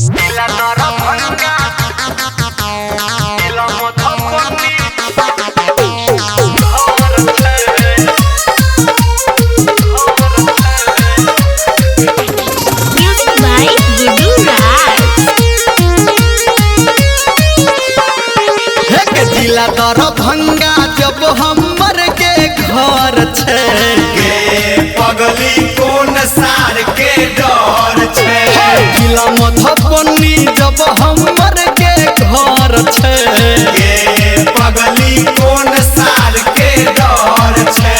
जिला दरभंगा जिला Madhubani Music by Gudu Raj. जिला दरभंगा जब हमर के घर छे पगली कोन सार के डर छे। जिला मधुबनी जब हमर के घर छे पगली कोन सार के डर छे।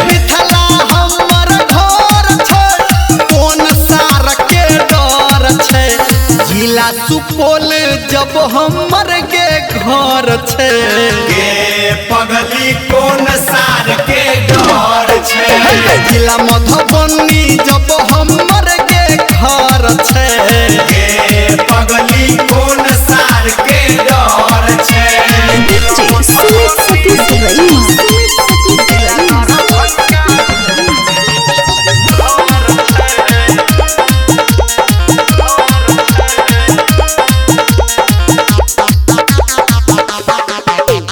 मिथिला हमर घर छे कोन सार के डर छे। जिला सुपौल जब हमर के घर छे पगली कोन सार के डर छे। जिला मधुबनी जब हमर के घर छे पगली कोन सार के डर छे। DJ Sumit Satish Rema.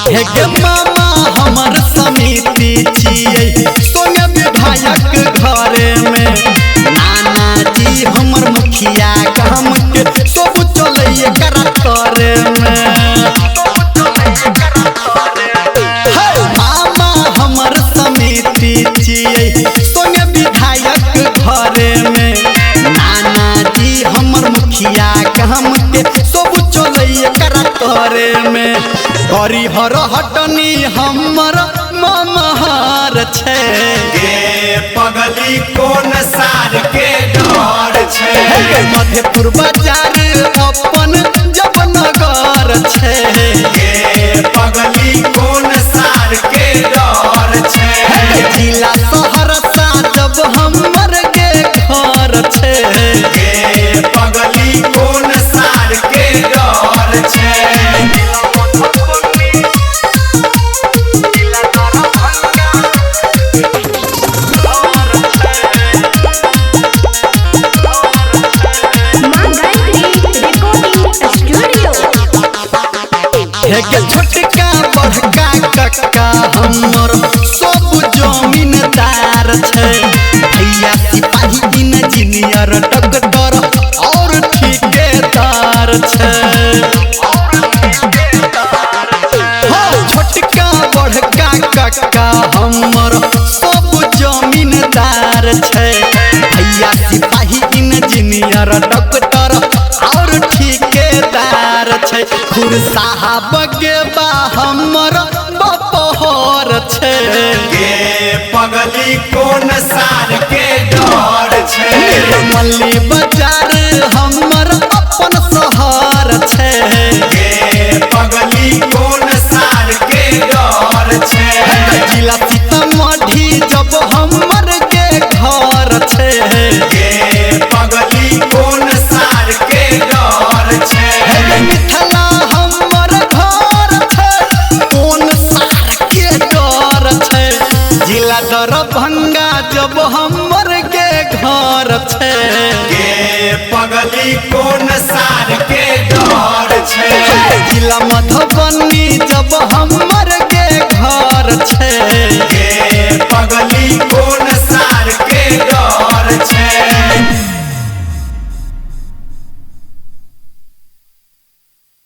हे मामा हमर समिति छियै सोने विधायक घरे में। नाना जी हमर मुखिया काम के सब चलै करा करे में। हे मामा हमर समिति छियै सोने विधायक घरे में। नाना जी हमर मुखिया काम के सब चलै करा करे में। हरिहर हटनी हमर ममहार छे पगली कोन सार के डर छे। मधेपुर बाजार अपन जब नगर छे पगली कोन सार के डर छे। जिला सहरसा जब हमर के घर छे पगली कोन सार के डर छे। माँ गायत्री Recording Studio. हे छोटका बड़का कक्का हमर सब जमीनदार छे। भैया सिपाही इंजीनियर डॉक्टर और ठेकेदार छे। छोटका बड़का कक्का हमर सब जमीनदार छे। भैया सिपाही इंजीनियर डॉक्टर और ठेकेदार छे। खुर साहब के बा हमर बपहर छे पगली कोन सार के डर छे। मल्ली बाजार हमर अपन शहर छे पगली कोन सार के डर छे। जिला सीतामढ़ी जब हमर के घर छे पगली कोन सार के डर छे। मिथिला हमर घर छे कोन सार के डर छे। जिला दरभंगा जब हमर के घर छे पगली कोन